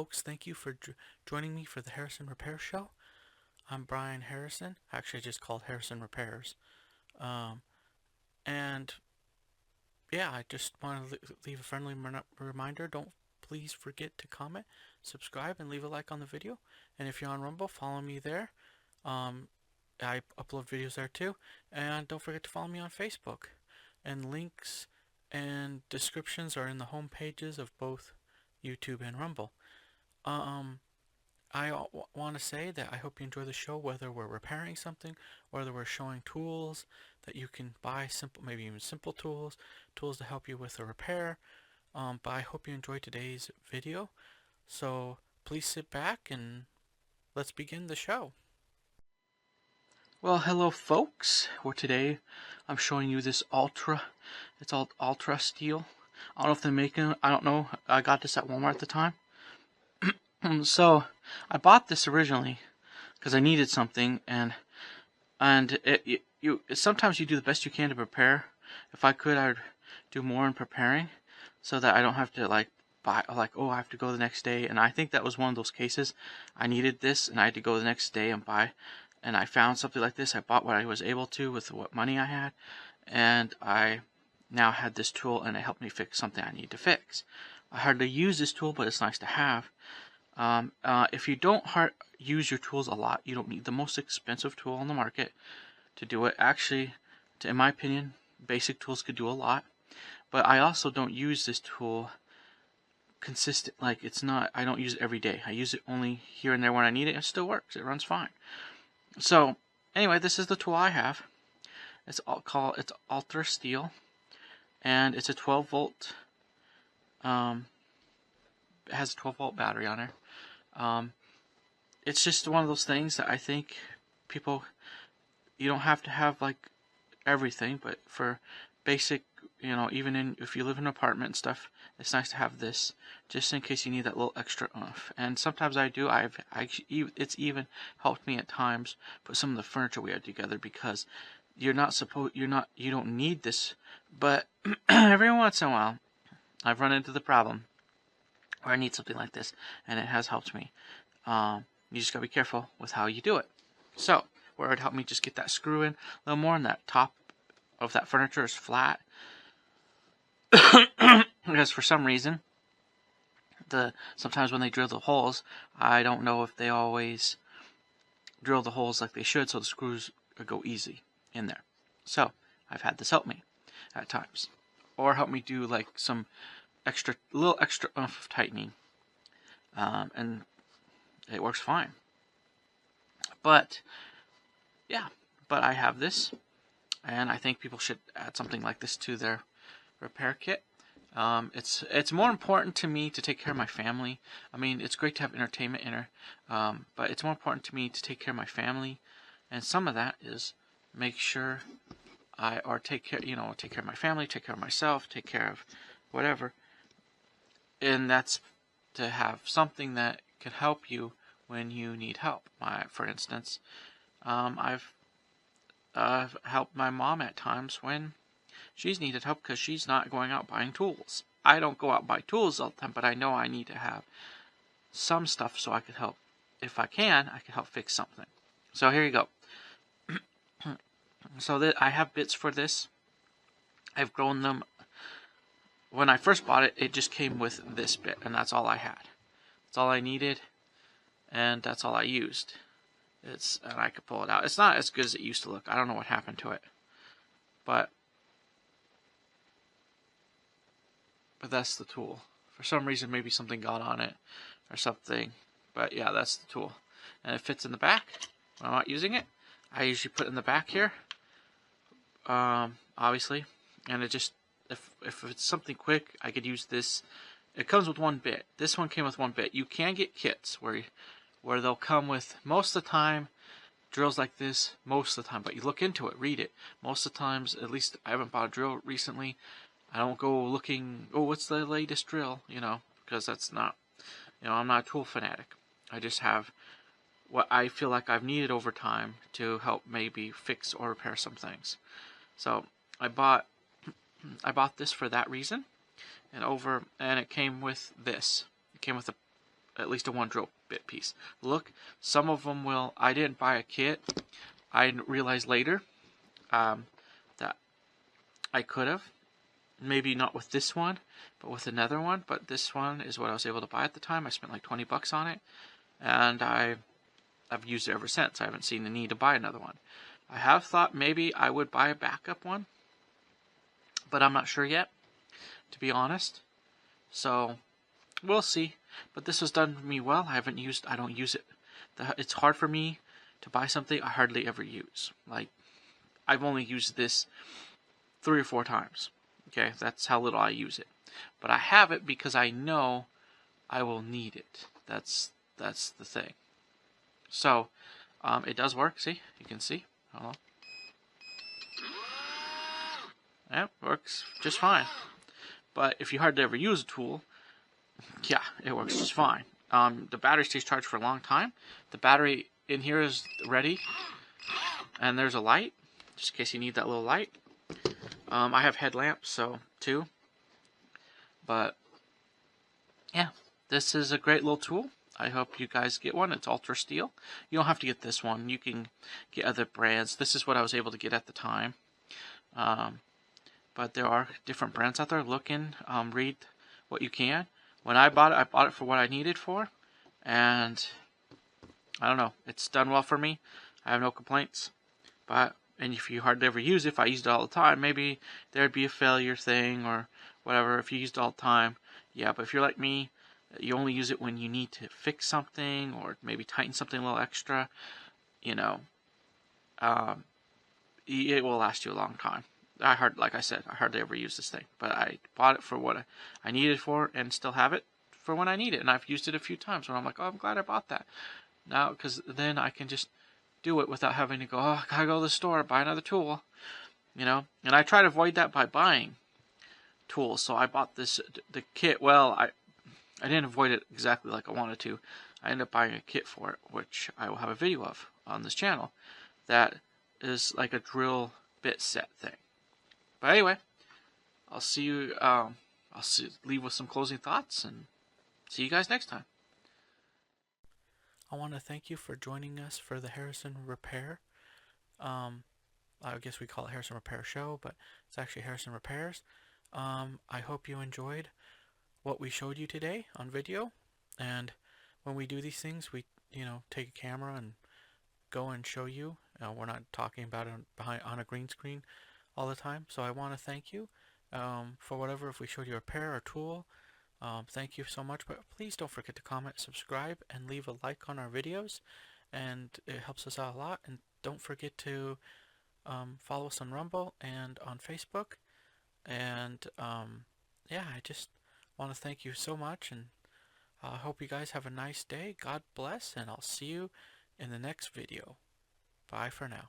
folks. Thank you for joining me for the Harrison Repair Show. I'm Brian Harrison. Actually, I just called Harrison Repairs. Um, and yeah, I just want to leave a friendly reminder. Don't please forget to comment, subscribe, and leave a like on the video. And if you're on Rumble, follow me there. Um, I upload videos there too. And don't forget to follow me on Facebook. And links and descriptions are in the home pages of both YouTube and Rumble. Um, I want to say that I hope you enjoy the show, whether we're repairing something, whether we're showing tools that you can buy, simple, maybe even simple tools, tools to help you with a repair. But I hope you enjoy today's video. So please sit back and let's begin the show. Well, hello folks. Well, today I'm showing you this it's all Ultra steel. I don't know if they're making it, I don't know. I got this at Walmart at the time. So I bought this originally because I needed something, and sometimes you do the best you can to prepare. If I could, I'd do more in preparing so that I don't have to buy I have to go the next day. And I think that was one of those cases. I needed this and I had to go the next day and buy, and I found something like this. I bought what I was able to with what money I had, and I now had this tool, and it helped me fix something I need to fix. I hardly use this tool, but it's nice to have. If you don't use your tools a lot, you don't need the most expensive tool on the market to do it. Actually, in my opinion, basic tools could do a lot. But I also don't use this tool consistent. I don't use it every day. I use it only here and there when I need it. It still works. It runs fine. So anyway, this is the tool I have. It's Ultra Steel, and it's a 12 volt. It has a 12 volt battery on there. It's just one of those things that I think you don't have to have everything, but for basic, even if you live in an apartment and stuff, it's nice to have this just in case you need that little extra oomph. And sometimes I do. It's even helped me at times put some of the furniture we had together, because you don't need this, but every once in a while I've run into the problem where I need something like this, and it has helped me. You just gotta be careful with how you do it. So, where it helped me just get that screw in a little more, and that top of that furniture is flat. Because for some reason, sometimes when they drill the holes, I don't know if they always drill the holes like they should, so the screws go easy in there. So, I've had this help me at times. Or help me do some little extra oomph of tightening, and it works fine. But I have this, and I think people should add something like this to their repair kit. It's more important to me to take care of my family. I mean, it's great to have entertainment in her, but it's more important to me to take care of my family, and some of that is make sure take care of my family, take care of myself, take care of whatever. And that's to have something that can help you when you need help. For instance, I've helped my mom at times when she's needed help because she's not going out buying tools. I don't go out and buy tools all the time, but I know I need to have some stuff so I could help. If I can help fix something. So here you go. So I have bits for this. I've grown them. When I first bought it, it just came with this bit, and that's all I had. That's all I needed, and that's all I used. And I could pull it out. It's not as good as it used to look. I don't know what happened to it. But that's the tool. For some reason, maybe something got on it or something. But yeah, that's the tool. And it fits in the back when I'm not using it. I usually put it in the back here, obviously. And it just, if it's something quick, I could use this. It comes with one bit. This one came with one bit. You can get kits where they'll come with, most of the time, drills like this, most of the time. But you look into it, read it. Most of the times, at least I haven't bought a drill recently, I don't go looking, what's the latest drill, because that's not, I'm not a tool fanatic. I just have what I feel like I've needed over time to help maybe fix or repair some things. So I bought this for that reason, and it came with this. It came with at least a one drill bit piece. Look, some of them will. I didn't buy a kit. I realized later that I could have. Maybe not with this one, but with another one. But this one is what I was able to buy at the time. I spent like 20 bucks on it, and I've used it ever since. I haven't seen the need to buy another one. I have thought maybe I would buy a backup one, but I'm not sure yet, to be honest. So we'll see. But this was done for me well. I don't use it. It's hard for me to buy something I hardly ever use. Like, I've only used this 3 or 4 times. Okay, that's how little I use it. But I have it because I know I will need it. That's the thing. So, it does work. See? You can see. Hold on. Yep, works just fine. But if you hardly ever use a tool, yeah, it works just fine. The battery stays charged for a long time. The battery in here is ready. And there's a light, just in case you need that little light. I have headlamps, so too. But yeah, this is a great little tool. I hope you guys get one. It's Ultra Steel. You don't have to get this one. You can get other brands. This is what I was able to get at the time. But there are different brands out there. Look in, read what you can. When I bought it for what I needed for. And I don't know. It's done well for me. I have no complaints. And if you hardly ever use it, if I used it all the time, maybe there'd be a failure thing or whatever. If you used it all the time, yeah. But if you're like me, you only use it when you need to fix something or maybe tighten something a little extra, you know, it will last you a long time. Like I said, I hardly ever use this thing, but I bought it for what I needed it for and still have it for when I need it. And I've used it a few times where I'm like, oh, I'm glad I bought that. Now, because then I can just do it without having to go, oh, I gotta go to the store, buy another tool, you know. And I try to avoid that by buying tools. So I bought the kit. Well, I didn't avoid it exactly like I wanted to. I ended up buying a kit for it, which I will have a video of on this channel. That is like a drill bit set thing. But anyway, I'll see you. Leave with some closing thoughts and see you guys next time. I want to thank you for joining us for the Harrison Repair. I guess we call it Harrison Repair Show, but it's actually Harrison Repairs. I hope you enjoyed what we showed you today on video. And when we do these things, we take a camera and go and show you. We're not talking about it on a green screen all the time. So I want to thank you for whatever. If we showed you a repair or tool. Thank you so much, but please don't forget to comment, subscribe, and leave a like on our videos, and it helps us out a lot. And don't forget to follow us on Rumble and on Facebook. And yeah, I just want to thank you so much, and I hope you guys have a nice day. God bless, and I'll see you in the next video. Bye for now.